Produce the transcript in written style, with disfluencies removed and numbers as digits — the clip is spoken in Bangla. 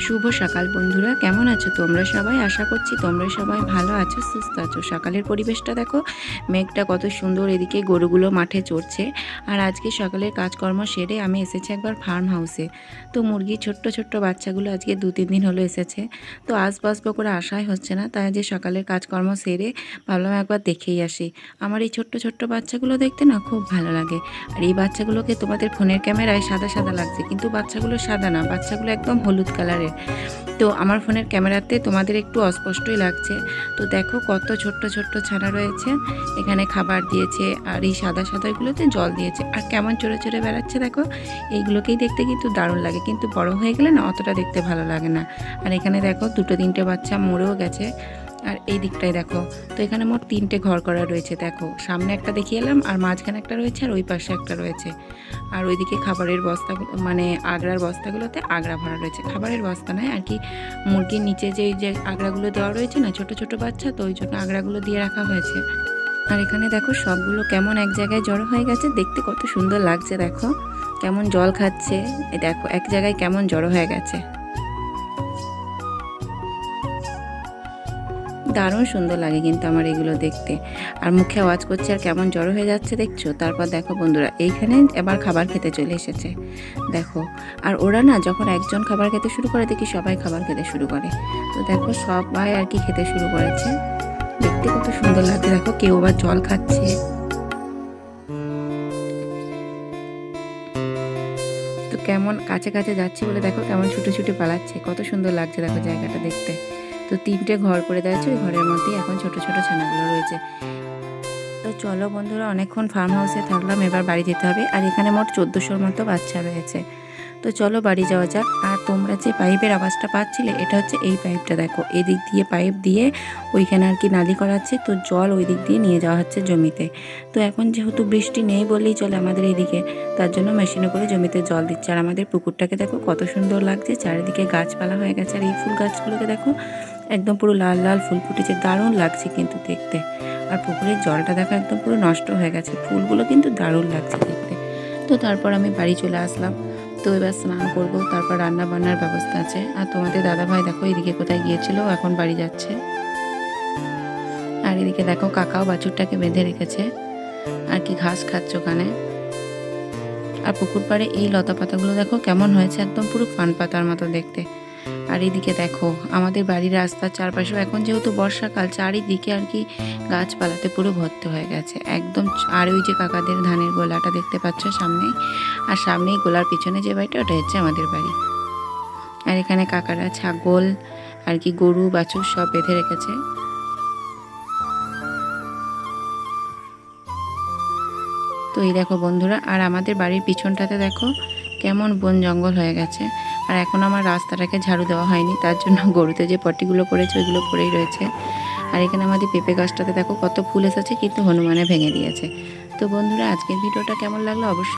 শুভ সকাল বন্ধুরা, কেমন আছো তোমরা সবাই? আশা করছি তোমরা সবাই ভালো আছো, সুস্থ আছো। সকালের পরিবেশটা দেখো, মেঘটা কত সুন্দর, এদিকে গরুগুলো মাঠে চড়ছে। আর আজকে সকালের কাজকর্ম সেরে আমি এসেছি একবার ফার্ম হাউসে। তো মুরগি ছোট্ট ছোট্ট বাচ্চাগুলো আজকে 2-3 দিন হলো এসেছে। তো আসবো করে আসাই হচ্ছে না, তাই যে সকালের কাজকর্ম সেরে ভাবলাম একবার দেখেই আসি। আমার এই ছোট্ট ছোট্ট বাচ্চাগুলো দেখতে না খুব ভালো লাগে। আর এই বাচ্চাগুলোকে তোমাদের ফোনের ক্যামেরায় সাদা সাদা লাগছে, কিন্তু বাচ্চাগুলো সাদা না, বাচ্চাগুলো একদম হলুদ কালারের। তো আমার ফোনের ক্যামেরাতে তোমাদের একটু অস্পষ্টই লাগছে। তো দেখো কত ছোট্ট ছোট্ট ছানা রয়েছে, এখানে খাবার দিয়েছে আর এই সাদা সাদাগুলোতে জল দিয়েছে। আর কেমন চড়ে চড়ে বেড়াচ্ছে দেখো, এইগুলোকেই দেখতে কিন্তু দারুণ লাগে, কিন্তু বড় হয়ে গেলে না অতটা দেখতে ভালো লাগে না। আর এখানে দেখো 2-3টে বাচ্চা মরেও গেছে। আর এই দিকটায় দেখো, তো এখানে মোট 3টে ঘর করা রয়েছে। দেখো সামনে একটা দেখিয়ে এলাম, আর মাঝখানে একটা রয়েছে, আর ওই পাশে একটা রয়েছে। আর ওইদিকে খাবারের বস্তাগুলো, মানে আগড়ার বস্তাগুলোতে আগড়া ভরা রয়েছে। খাবারের বস্তা নয় আর কি, মুরগির নিচে যে আগড়াগুলো দেওয়া রয়েছে না, ছোট ছোট বাচ্চা, তো ওই জন্য আগড়াগুলো দিয়ে রাখা হয়েছে। আর এখানে দেখো সবগুলো কেমন এক জায়গায় জড়ো হয়ে গেছে, দেখতে কত সুন্দর লাগছে। দেখো কেমন জল খাচ্ছে, দেখো এক জায়গায় কেমন জড়ো হয়ে গেছে, দারুণ সুন্দর লাগে কিন্তু আমার এগুলো দেখতে। আর মুখে আওয়াজ করছে আর কেমন জড়ো হয়ে যাচ্ছে, দেখছো? তারপর দেখো বন্ধুরা, এইখানে এবার খাবার খেতে চলে এসেছে। দেখো, আর ওরা না যখন একজন খাবার খেতে শুরু করে, দেখি সবাই খাবার খেতে শুরু করে। তো দেখো সবাই আর কি খেতে শুরু করেছে, দেখতে কত সুন্দর লাগছে। দেখো কেউ আবার জল খাচ্ছে। তো কেমন কাছে কাছে যাচ্ছি বলে দেখো কেমন ছুটে ছুটে পালাচ্ছে, কত সুন্দর লাগছে দেখো জায়গাটা দেখতে। তো 3টে ঘর করে দেওয়া হয়েছে, ওই ঘরের মধ্যেই এখন ছোট ছোট ছানাগুলো রয়েছে। তো চলো বন্ধুরা, অনেকক্ষণ ফার্ম হাউসে থাকলাম, এবার বাড়ি যেতে হবে। আর এখানে মোট 1400-র মতো বাচ্চা রয়েছে। তো চলো বাড়ি যাওয়া যাক। আর তোমরা যে পাইপের আওয়াজটা পাচ্ছিলে, এটা হচ্ছে এই পাইপটা। দেখো এদিক দিয়ে পাইপ দিয়ে ওইখানে আর কি নালি করাচ্ছে, তো জল ওই দিক দিয়ে নিয়ে যাওয়া হচ্ছে জমিতে। তো এখন যেহেতু বৃষ্টি নেই বললেই চলে আমাদের এইদিকে, তার জন্য মেশিনে করে জমিতে জল দিচ্ছে। আর আমাদের পুকুরটাকে দেখো কত সুন্দর লাগছে, চারিদিকে গাছপালা হয়ে গেছে। আর এই ফুল গাছগুলোকে দেখো একদম পুরো লাল লাল ফুল ফুটেছে, দারুণ লাগছে কিন্তু দেখতে। আর পুকুরের জলটা দেখো একদম পুরো নষ্ট হয়ে গেছে, ফুলগুলো কিন্তু দারুণ লাগছে দেখতে। তো তারপর আমি বাড়ি চলে আসলাম। তো এবার স্নান করবো, তারপর রান্না বান্নার ব্যবস্থা আছে। আর তোমাদের দাদাভাই দেখো এদিকে কোথায় গিয়েছিল, এখন বাড়ি যাচ্ছে। আর এদিকে দেখো কাকাও বাছুরটাকে বেঁধে রেখেছে, আর কি ঘাস খাচ্ছে ওখানে। আর পুকুর পাড়ে এই লতা পাতাগুলো দেখো কেমন হয়েছে, একদম পুরো পান পাতার মতো দেখতে। আর এদিকে দেখো আমাদের বাড়ির রাস্তার চারপাশেও এখন যেহেতু বর্ষাকাল, চারিদিকে আর কি গাছপালাতে পুরো ভর্তি হয়ে গেছে একদম। আর ওই যে কাকাদের ধানের গোলাটা দেখতে পাচ্ছ সামনেই, আর সামনেই গোলার পিছনে যে বাড়িটা, ওটা হচ্ছে আমাদের বাড়ি। আর এখানে কাকারা ছাগল আর কি গরু বাছুর সব বেঁধে রেখেছে। তো এই দেখো বন্ধুরা, আর আমাদের বাড়ির পিছনটাতে দেখো কেমন বন জঙ্গল হয়ে গেছে। আর এখন আমার রাস্তাটাকে ঝাড়ু দেওয়া হয়নি, তার জন্য গরুতে যে পটিগুলো পড়েছে ওইগুলো পড়েই রয়েছে। আর এখানে আমাদের পেঁপে গাছটাতে দেখো কত ফুল এসেছে, কিন্তু হনুমানে ভেঙে দিয়েছে। তো বন্ধুরা, আজকের ভিডিওটা কেমন লাগলো অবশ্যই